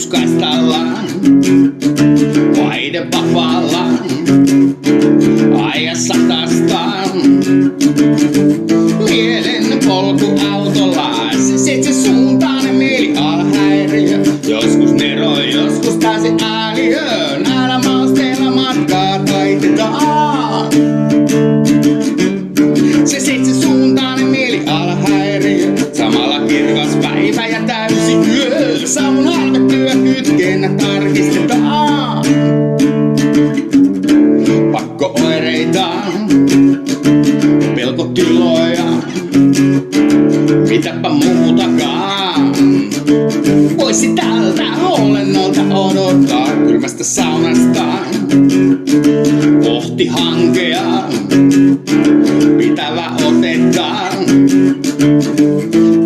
Sukaistellaan vaihde vapaalla ajassa tastaan. Mielen polkuautolla se suuntainen mielialahäiriö. Joskus nero, joskus täysi ääliö. Näillä mausteilla matkaa taitetaan. Se suuntainen mielialahäiriö. Samalla kirkas päivä ja täysi yö. Savun halvettyä kytkennä tarkistetaan. Pakko-oireita, pelkotiloja, mitäpä muutakaan. Voisi tältä olennolta odottaa kylmästä saunasta kohti hankea pitävä otetta.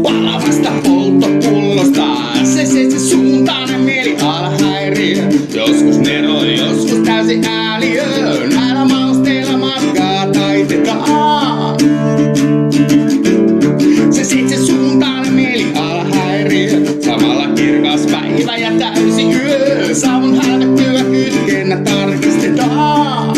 Palavasta polttopullosta se suuntainen mielialahäiriö. Joskus nero, joskus täysi ääliö. Näillä mausteilla matkaa taitetaan. Se suuntainen mielialahäiriö. Samalla kirkas päivä ja täysi yö. Savun hälvettyä kytkennä tarkistetaan.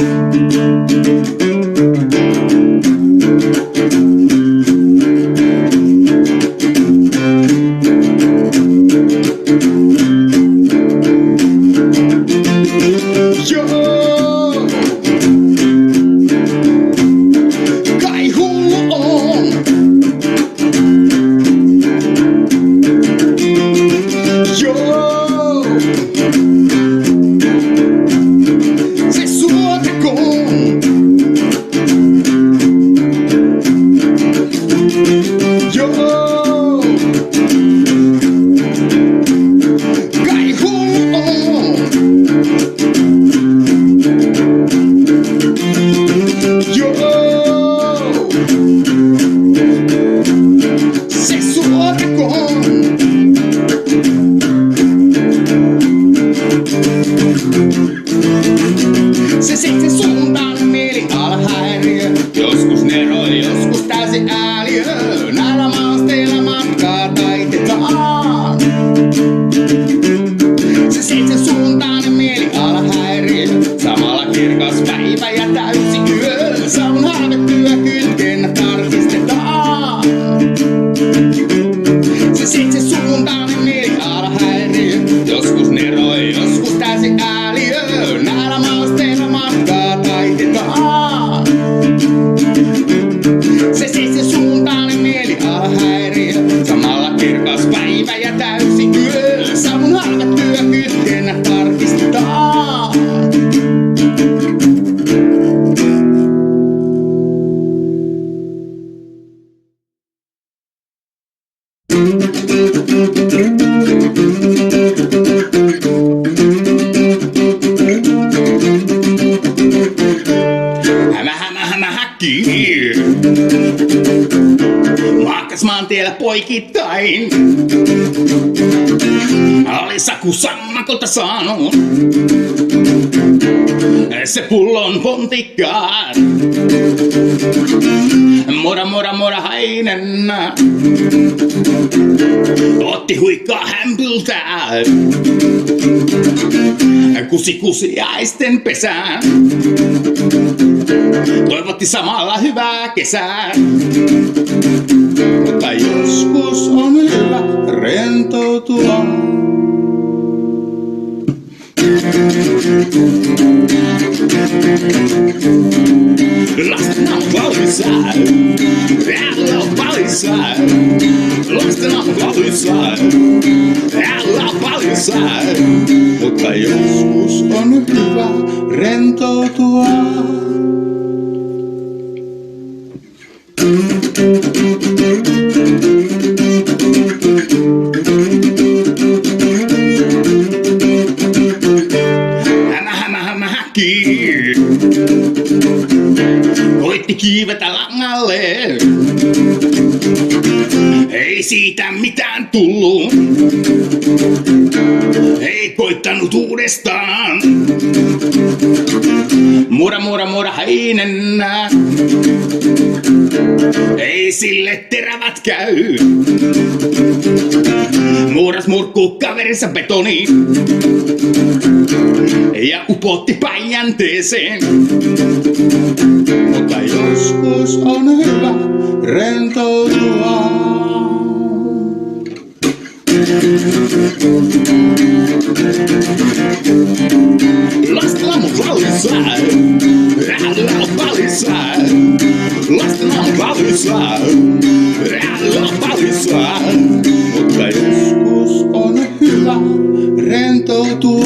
Se suuntainen mielialahäiriö. Joskus nero, joskus täysi ääliö. Näillä mausteilla matkaa taitetaan. Se suuntainen mielialahäiriö. Samalla kirkas päivä ja täysi yö. Savun halvettyä kytkennä tarkistetaan. Se suuntainen mielialahäiriö. Joskus nero, joskus täysi ääliö. Näillä mausteilla matkaa taitetaan. Se suuntainen mielialahäiriö. Samalla kirkas päivä ja täysi yö. Savun halvettyä kytkennä tarkistetaan. Hämähäkki. Makas maantiellä poikittain. Oli Saku sammakolta saanut se pullon pontikkaan. Mora hainen. Otti huikkaa hämpyltään. Kusi aisten pesään. Toivotti samalla hyvää kesää. Mutta joskus on hyvä rentoutua. Lasten on vallissaan. Älä on vallissaan. Lasten on vallissaan. Älä on vallissaan. Mutta joskus on hyvä rentoutua. Hämähäkki. Koitti kiivetä langalle. Ei siitä mitään tullu. Ei koittanut uudestaan. Mura häinen. Ei sille terävät käy. Muras murkkuu kaverinsa betoni ja upotti Päijänteeseen. Mutta joskus on hyvä rentoutua. Lasten aamut vallissaan, älä vallissaan. Lasten aamut vallissaan, älä vallissaan. Mutta joskus on hyvä rentoutua.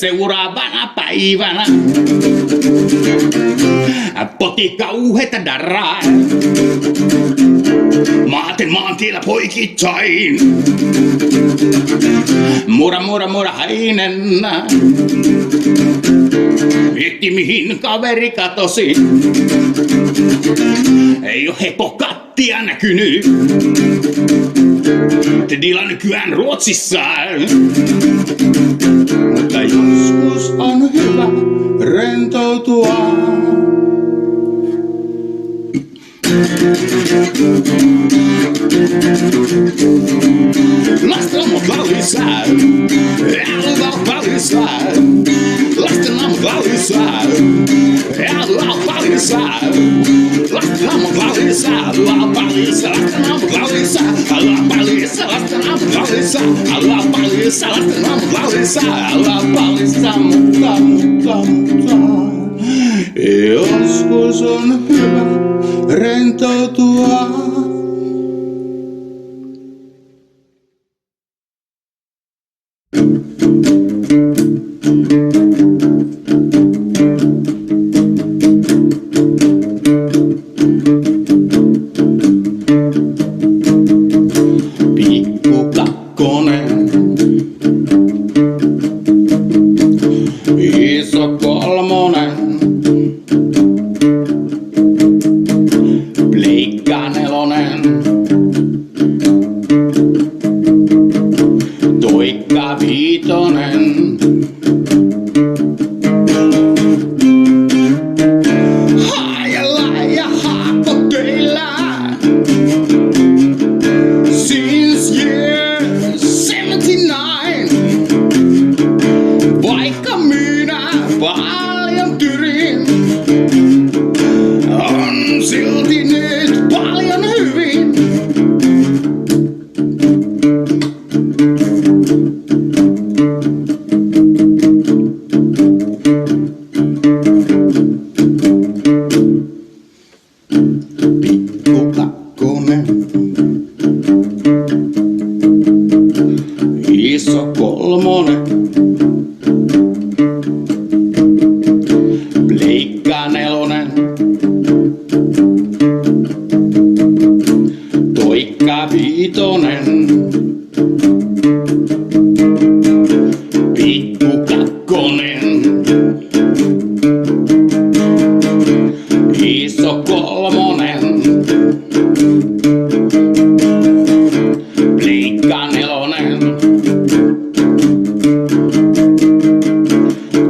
Seuraavana päivänä poti kauheita darraa. Maaten maantiellä poikittain. Mura häinen. Mietti mihin kaveri katosi. Ei oo hepo kattia näkynyt. Tedilla nykyään Ruotsissa. Mutta joskus on hyvä rentoutua. Lasten aamut vallissaan, älä vallissaan. Lasten aamut vallissaan, älä vallissaan. Lasten aamut vallissaan, älä vallissaan. Lasten aamut vallissaan, älä vallissaan. Lasten aamut vallissaan, älä vallissaan. Lasten aamut vallissaan, älä vallissaan. Mutta joskus on hyvä rentoutua. Pikku kakkonen, iso kolmonen, pleikka nelonen, toikka viitonen. Haajalla ja haakotöillä since year 79. Vaikka minä paljon tyrin, on silti nyt paljon hyvin. Pikku kakkonen, iso kolmonen, pleikka nelonen, toikka viitonen. Pikku kakkonen, iso kolmonen, pleikka nelonen,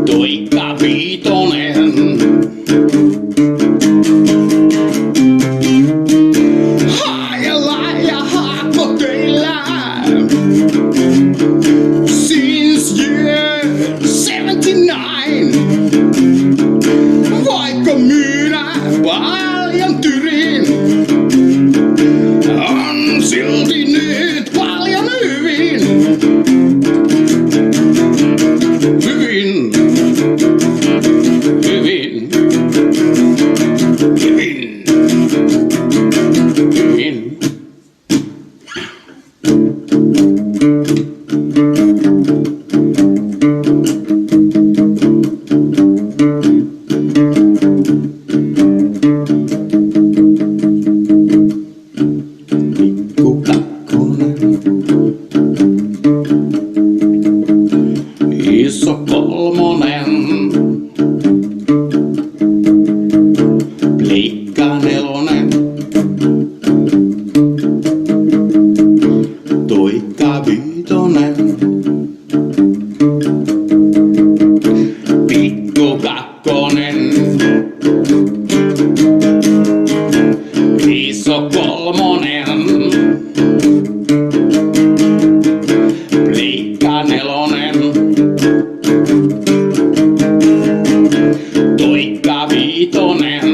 toikka viitonen. Haajalla ja haakotöillä since year Vaikka minä paljon tyrin, on silti nyt paljon hyvin. Hyvin. Hyvin. Hyvin. Hyvin. Iso kolmonen, Pleikka nelonen, Toikka viitonen, Pikku kakkonen, Iso kolmonen, Pleikka nelonen, Toikka viitonen.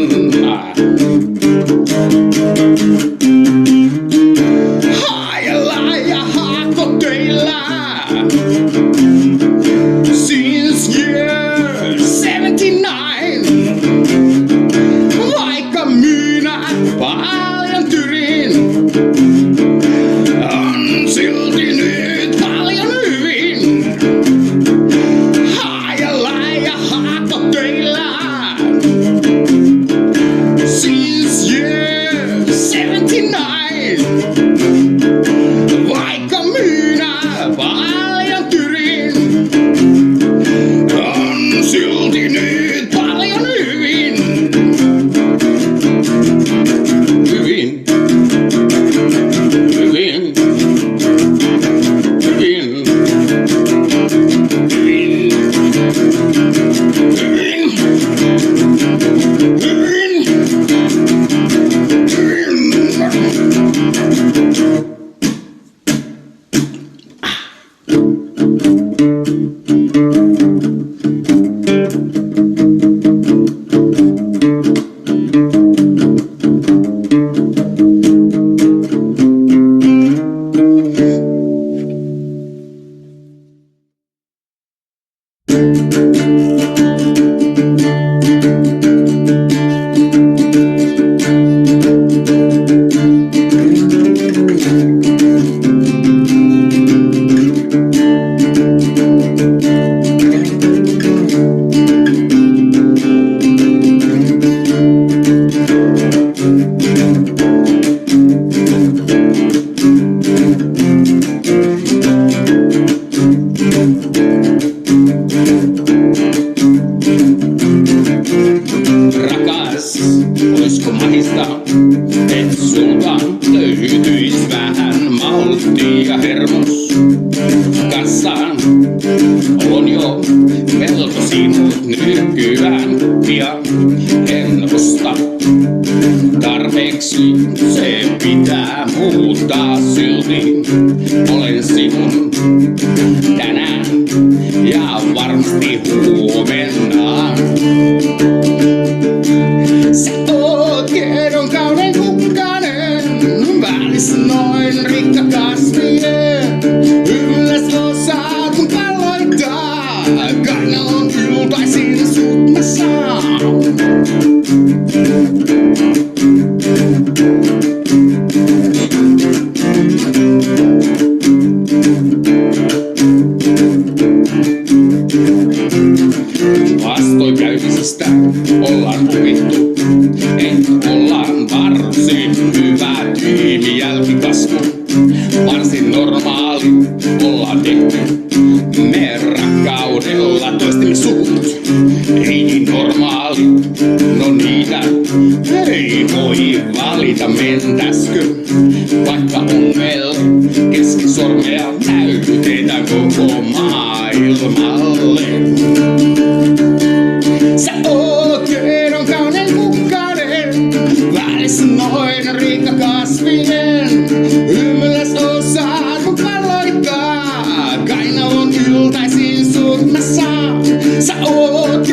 Haajalla ja haakotöillä since year 79. Vaikka minä paljon tyrin, on silti nyt paljon hyvin. Haajalla ja haakotöillä since year 79. Vaikka minä paljon tyrin, on silti nyt paljon hyvin. Hyvin. Hyvin. Hyvin. Hyvin. Hyvin. Hyvin. Rakas, oisko mahista, et sulta löytyis vähän malttia hermos kanssaan? On jo melko sinut nykyään pian en osta tarpeeksi, se pitää muuttaa silti. Olen sinun tänään ja varmasti huomenna. Sä oot tiedonkauden kukkanen, välissä noin rikka kasvinen. Ylläs osaat kun palloittaa, kainalon yltaisin sut mä saan. Vastoinkäymisistä ollaan opittu, et ollaan varsin hyvä tiimi jälkikasvu. Varsin normaali ollaan tehty, me rakkaudella toistemme suvut. Ei niin normaali, no niitä ei voi valita, mentäskö vaikka ongelle keskisormea näytetään koko maailmalle. Sä oot tiedonkauden kukkanen, välissä noin rikka kasvinen. Ymmäläs osaat mun valloittaa, kainalon yltäisin sut mä saan. Sä oot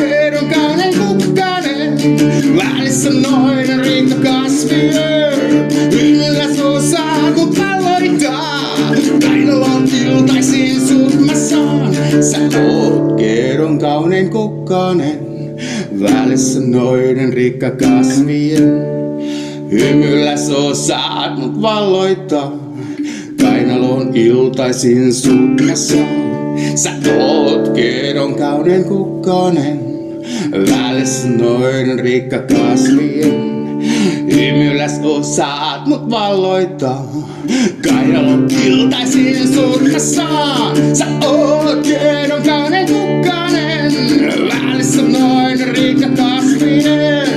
Välissä noin rikka kasvien, hymyllä suusaa kun palloittaa. Kainalon iltaisin sut mä saan, sä oot kerron kaunein kukkanen. Välissä noiden rikka kasvien, hymyllä suusaat mut valloittaa. Kainalon iltaisin sut mä saan. Sä oot kerron kaunein kukkanen, välissä noiden rikka kasvien. Hymyläs osaat mut valloittaa, kainalon iltaisin sut mä saan. Sä oot kerron kaunein kukkanen, välissä noiden rikka kasvien.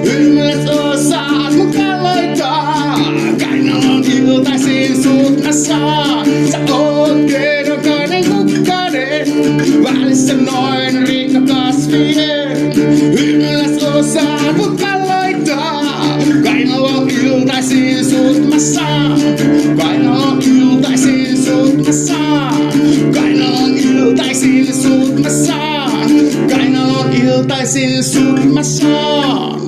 Hymyläs osaat mut valloittaa, kainalon iltaisin sut mä saan. Sä oot kerron kaunein kukkanen, välissä noin rikka kasvinen. Hymyläs osaat mut valloittaa, kainalon iltaisin sut mä saan. Kainalon iltaisin sut mä saan. Kainalon iltaisin sut mä saan. Kainalon iltaisin sut mä saan.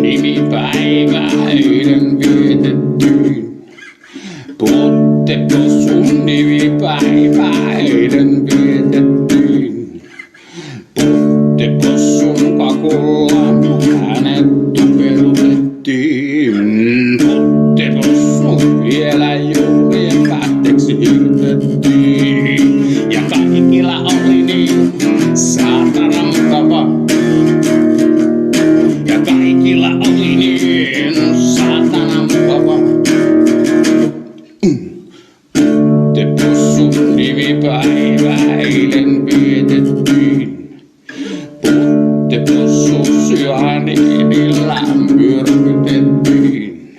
Nimipäiväiden vietettyyn. Puhutteko sun nimipäiväiden vietettyyn? Puhutteko sun kakulla hänet tukerutettiin? Puhutteko sun vielä juhlien päätteeksi hirtettiin? Ja kaikilla oli niin saatana mukava. Ja kaikilla oli niin saatana mukava. Te possun nimipäiväilen vietettiin. Putte possun syaniinillä myrkytettiin.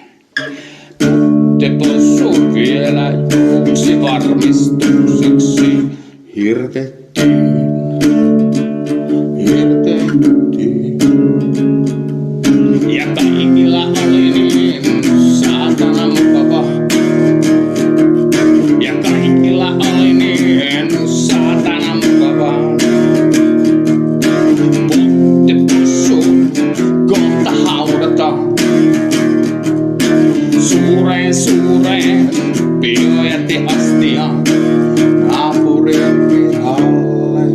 Putte possun vielä juuksi varmistukseksi hirtettiin. Ja kaikilla oli niin saatana mukava. Ja kaikilla oli niin saatana mukava. Putte possu kohta haudata. Suureen pio jätti astia naapurien pihalle.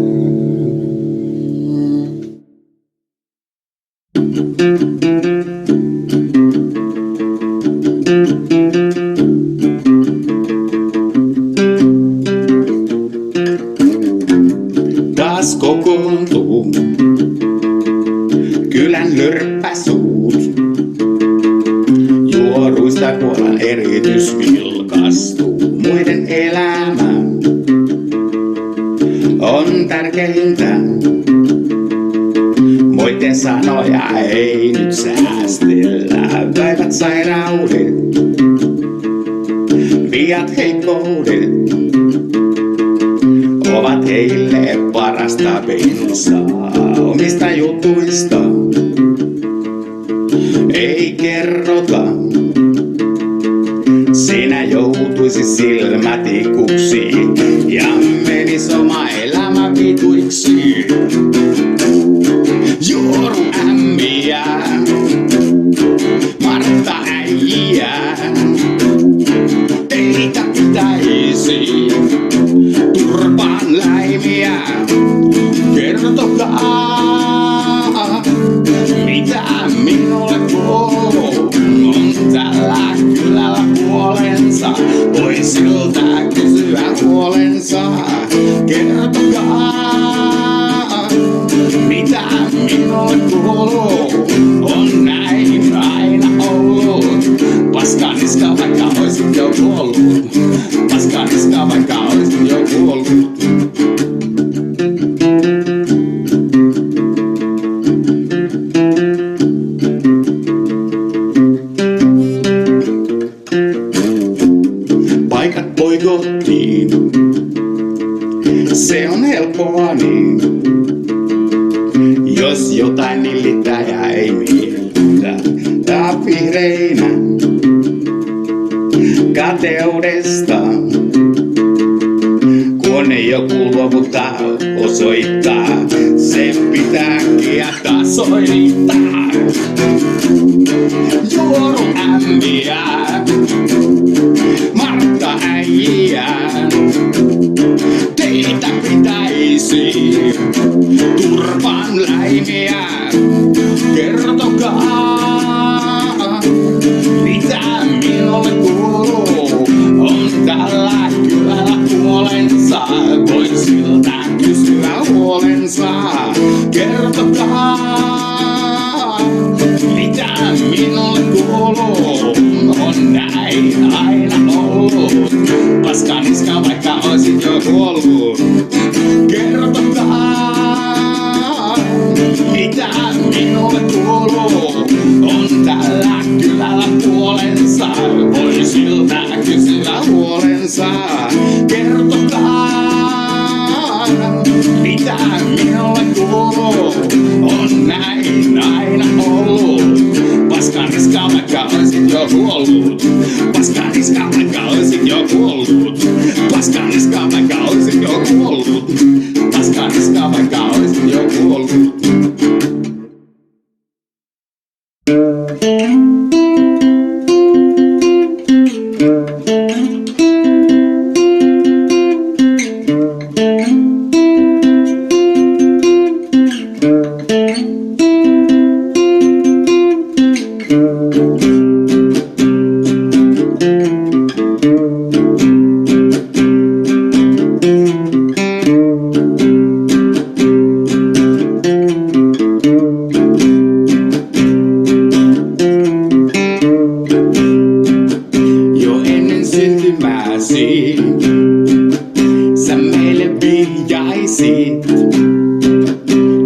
Taas kokoontuu kylän lörppäsuut. Juoruista kuolan eritys vilkastuu. Muiden elämä on tärkeintä. Muiden sanoja ei nyt säästellä. Päivät sairaudet, viat heikkoudet ovat heille parasta bensaa. Omista jutuista ei kerrota. Sinä joutuisi silmätikuksi ja menis oma elämä vituiksi. Juoru ämmiä, Martta äijä, teitä pitäisi turpaan läimiä. Kertokaa, mitä minulle kuuluu. On tällä kylällä puolensa, voi siltä kysyä huolensa. Kertokaa, mitä minulle kuuluu. On näin aina ollut. Paskaniska vaikka oisit jo kuollut. Paskaniska vaikka oisit jo kuollut. Paikat boikottiin, se on helppoa niin. Jos jotain nillit kateudesta. Kun joku luovuttaa, osoittaa, se pitää kieltää soittaa. Juoru ämmiä, Martta äijiä, teitä pitäisi turpaan läimiä. Kertokaa, mitä minulle kuuluu, on tällä kylällä puolensa, voin siltä kysyä huolensa. Kertokaa, mitä minulle kuuluu, on näin aina ollut. Paskaniska vaikka oisit jo kuollut. Kertokaa, mitä minulle kuuluu, on tällä kylällä puolensa, voi siltä kysyä huolensa. Kertokaa, mitä minulle kuuluu, on näin aina ollut. Paskaniska vaikka oisit jo kuollut. Paskaniska vaikka oisit jo kuollut. Paskaniska vaikka oisit jo kuollut. Paskaniska vaikka oisit jo kuollut. Sä meille vihjaisit,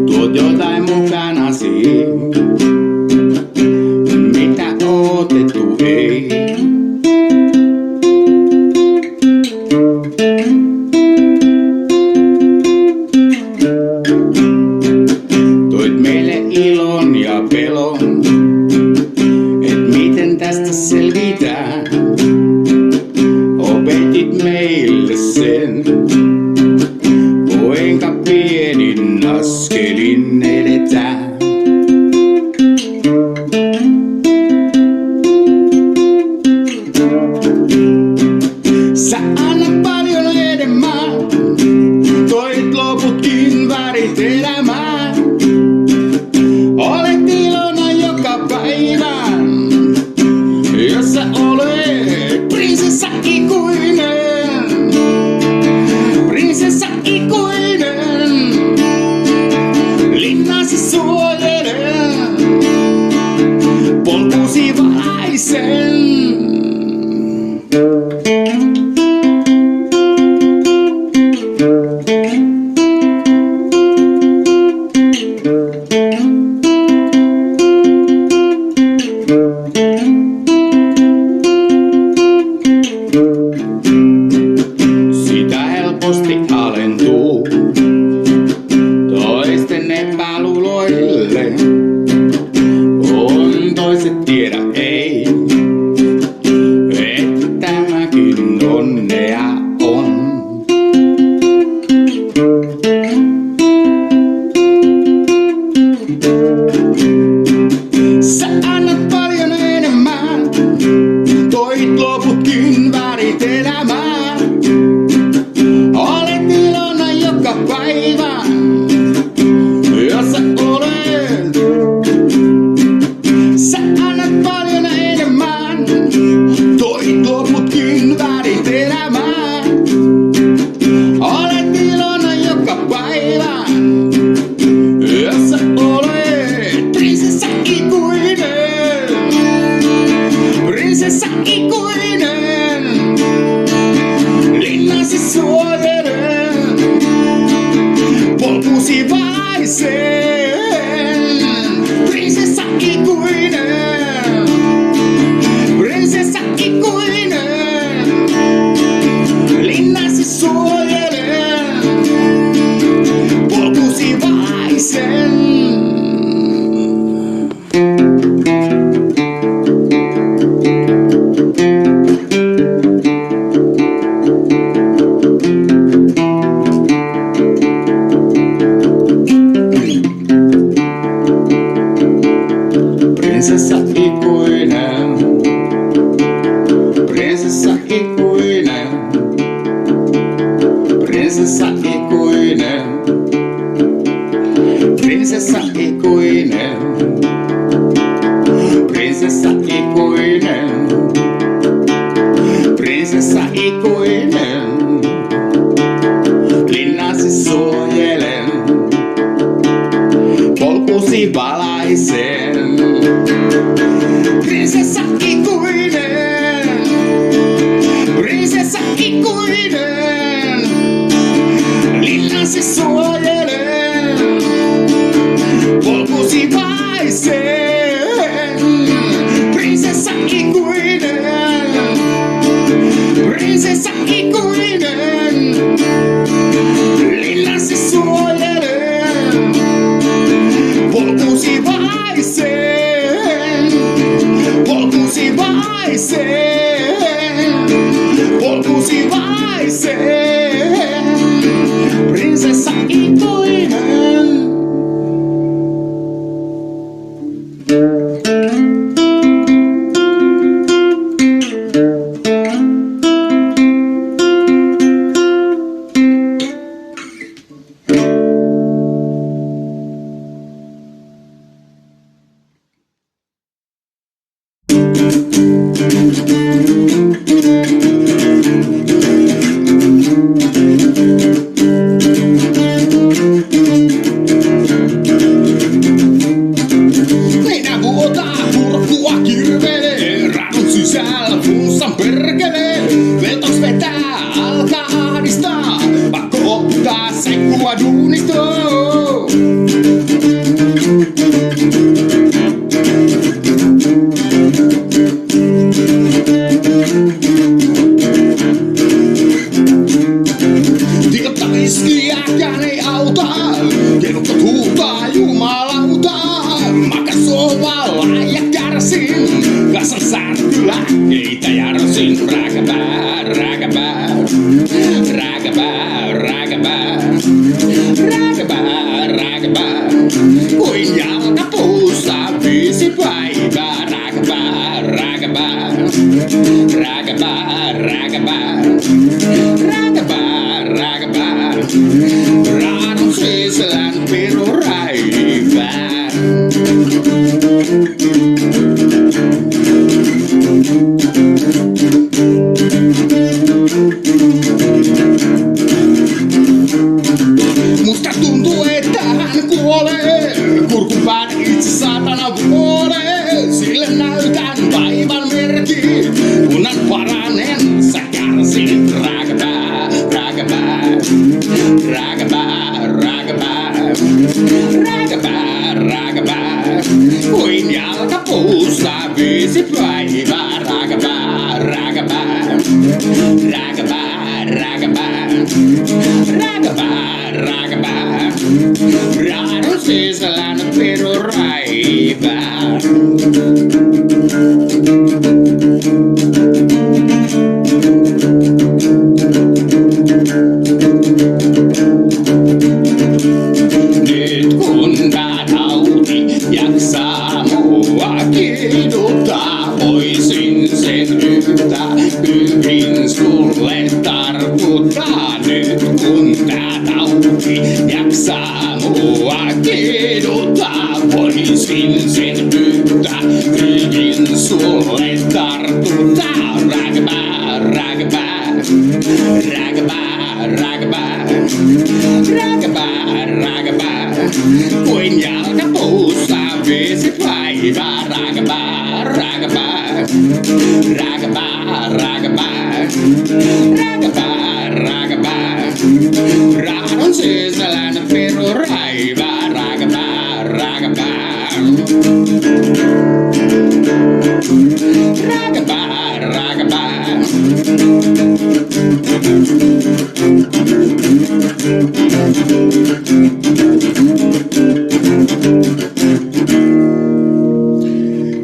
tuot jotain mukanasi, mitä otettu ei. Toit meille ilon ja pelon, et miten tästä selvitään. Opetit meille sen, kuinka pienin askelin edetään. Sä annat paljon enemmän, toit loputkin värit elämään. Olet ilona joka päivä, jos sä olet prinsessa ikuinen. Prinsessa ikuinen, linnasi suojelen, polkusi valaisen. Helposti alentuu toisten epäluuloille, on toiset tiedä ei, että tämäkin onnea on. Sä annat paljon enemmän, toit loputkin värit elämään. Olet ilona joka päivä, jos sä olet prinsessa ikuinen. Prinsessa ikuinen. Prinsessa ikuinen. Linnasi suojelen. Polkusi valaisen. Prinsessa ikuinen. Prinsessa ikuinen. Linnasi suojelen. Polkusi valaisen. Prinsessa ikuinen. Prinsessa ikuinen. Linnasi suojelen. Polkusi valaisen. Polkusi valaisen. Polkusi valaisen. Prinsessa ikuinen. Minä vuotaa kurkkua kirvelee, radun sisällä flunssan perkelee. Veltoks vetää, alkaa ahdistaa, pakko ottaa seikkua duunistoon. Tilta viskiäkään ei auta, kelukot huutaa jumalauta. Makas sovalla ja kärsin, kassan särkylääkkeitä järsin. Rääkäpää, rääkäpää, rääkäpää, rääkäpää, rääkäpää, rääkäpää. Kuin jalkapuussa 5 päivää. Rääkäpää, rääkäpää, rääkäpää, rääkäpää, rääkäpää, rääkäpää. Raadun sisällään piru räivää. Musta tuntuu, että hän kuolee, kurkun pään itse saatana vuolee. Sille näytän vaivan merkki, kunnan paranen sä kärsin. Rääkäpää, rääkäpää, rääkäpää, rääkäpää, rääkäpää, rääkäpää. Kuin jalkapuussa 5 päivää. Rääkäpää, rääkäpää, rääkäpää, rääkäpää, rääkäpää, rääkäpää. Raadun sisällään piru räivää. Nyt kun tää tauti jaksaa mua kiduttaa, voisin sen yhtä hyvin sulle tartuttaa. Nyt kun tää tauti jaksaa mua kiduttaa, voisin sen yhtä hyvin sulle tartuttaa. Rääkäpää, rääkäpää, rääkäpää, rääkäpää, rääkäpää, rääkäpää. Kuin jalkapuussa 5 päivää. Rääkäpää, rääkäpää, rääkäpää, rääkäpää, rääkäpää, rääkäpää. Raadun sisällään piru räivää. Rääkäpää, rääkäpää, rääkäpää, rääkäpää.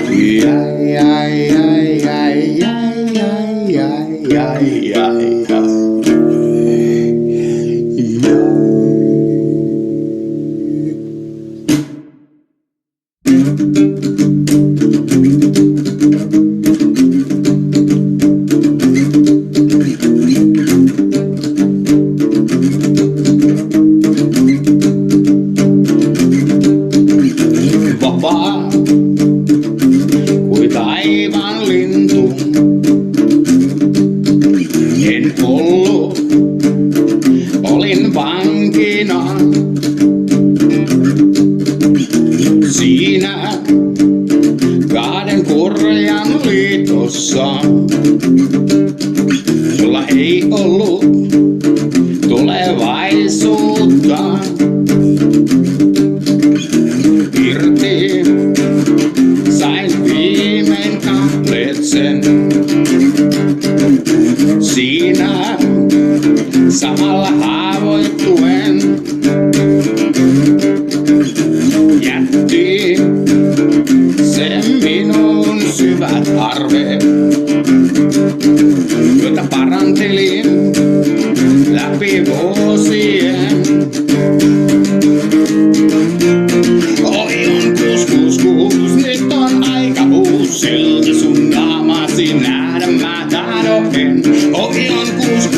Ai, ai, ai, ai, ai, ai, ai, ai, ai. vapaa kuin taivaan lintu. En ollut, olin vankina siinä kahden kurjan liitossa, jolla ei ollut tulevaisuutta. Irti sain viimein kampleetsen siinä samalla haavoittuen. Jätti se minun syvät arvet, joita parantelin läpi vuosien. Oi on kus, nyt on aika silti sun naamasi nähdä mä tahdoin. Oi on kus,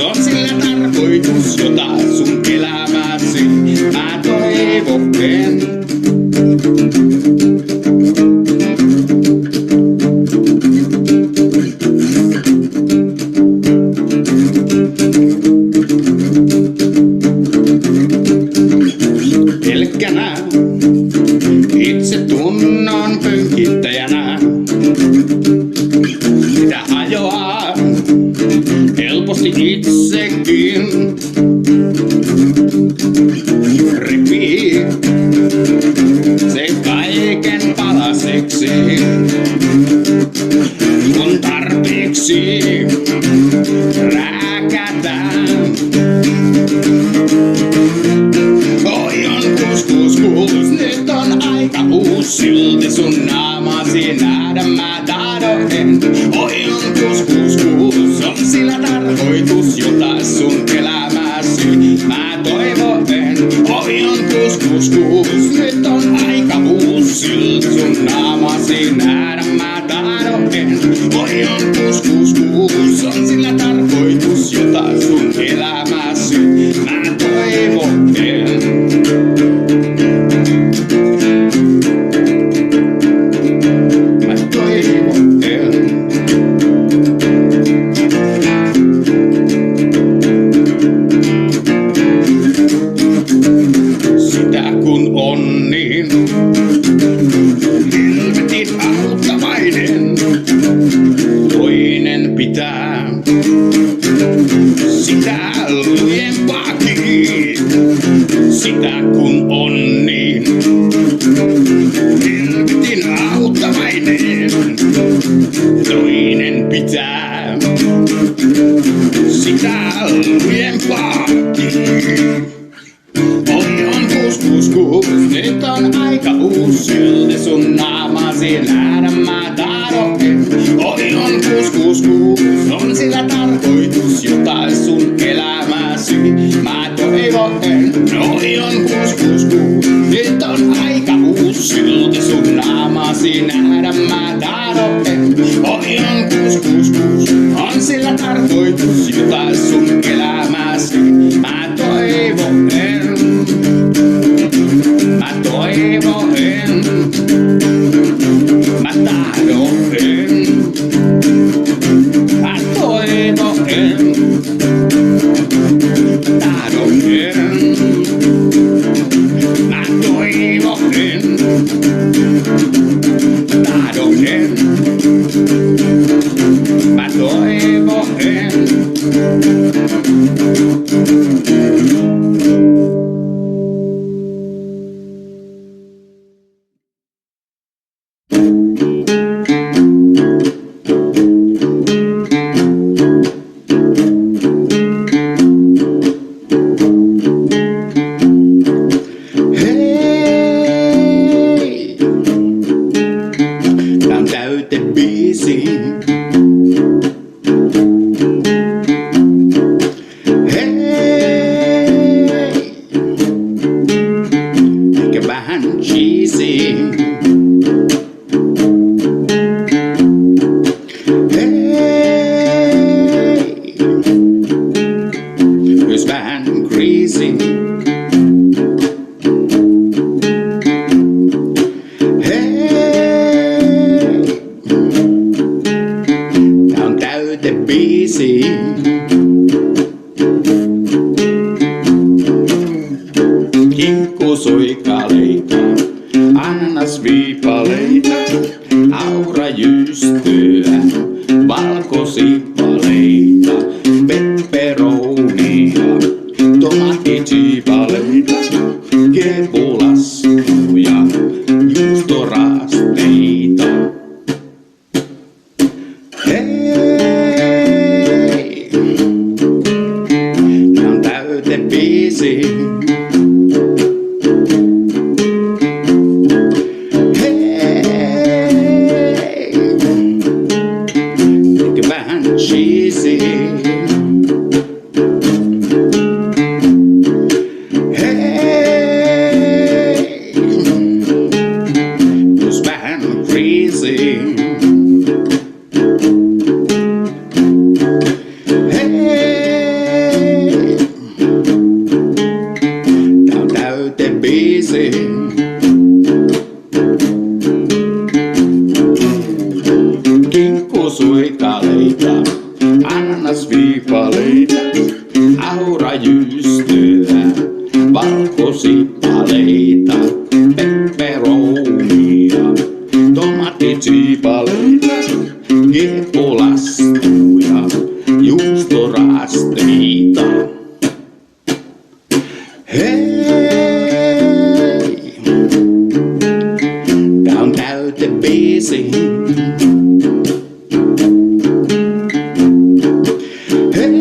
on sillä tarkoitus, jota sun elämäsi mä toivoin. Pelkkänä itse tunnon pönkittäjänä, sitä hajoaa helposti itsekin. Repii se kaiken palaseksi, kun tarpeeksi rääkätään. Oi on kus, nyt on aika silti sun naamasi nähdä mä tahdoin. Oi on kus, on sillä tarkoitus, jota sun elämäsi mä toivoin. Oi on kus, nyt on aika silti sun naamasi nähdä mä tahdoin. Oi on kus, on sillä tarkoitus, jota sun elämäsi mä toivoin. Sitä kun on niin helvetin auttavainen, toinen pitää sitä lujempaakin. Sitä kun on niin helvetin auttavainen, toinen pitää sitä lujempaakin. Oi on kus, nyt on aika silti sun naamasi nähdä mä tahdoin. Oi on kus, on sillä tarkoitus, jota sun elämäsi mä toivoin. Oi on kus, nyt on aika silti sun naamasi nähdä mä tahdoin. Oi on kus, on sillä tarkoitus, jota sun elämäsi mä toivoin. Mä toivoin, mä tahdoin, mä toivoin, tahdoin, mä toivoin, tahdoin, mä toivoin. viipaleita, ananasviipaleita, aurajyskyä, valkosiipaleita, pepperonia, tomaattichiipaleita, kepulastuja, juustorasteita. Hei, tää on täytebiisi. Vähän cheesy. Hei, jos vähän crazy. Hei, tää on täytebiisi. Kinkkusuikaleita, ananasviipaleita, aurajystyä, valkosiipaleita, pepperonia, tomaattichiipaleita, kepulastuja, juustorasteita. Hei, tää on täytebiisi. Hei,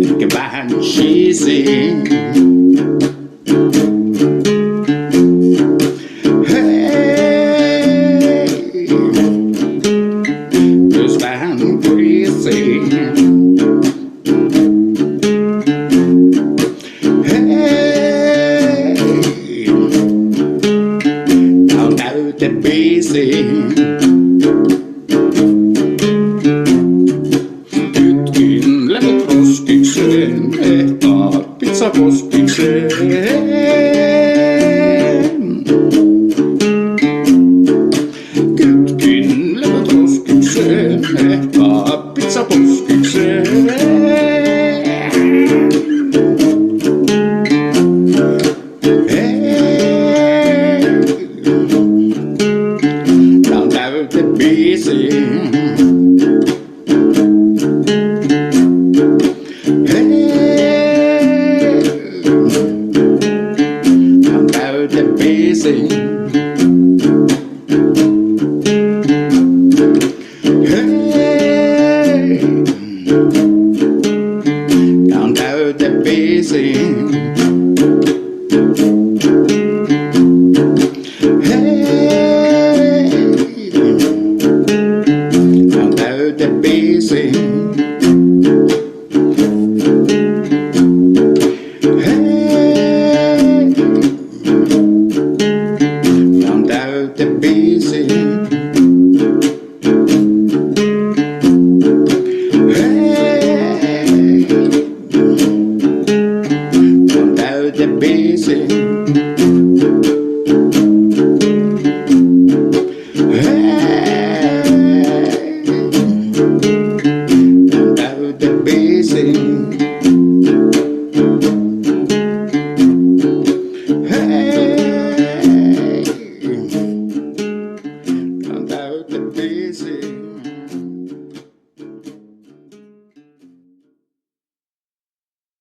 ehkä vähän cheesy. Hei, myös vähän crazy. Hei, tää on täytebiisi. Kytkin levot roskikseen, ehtaat pizzaposkikseen. Kytkin levot roskikseen, ehtaat pizzaposkikseen. Hei, tää on täytebiisi. Täytebiisi. Hei, tää on täytebiisi. Hei, tää on täytebiisi. Täytebiisi. Hei, tää on täytebiisi.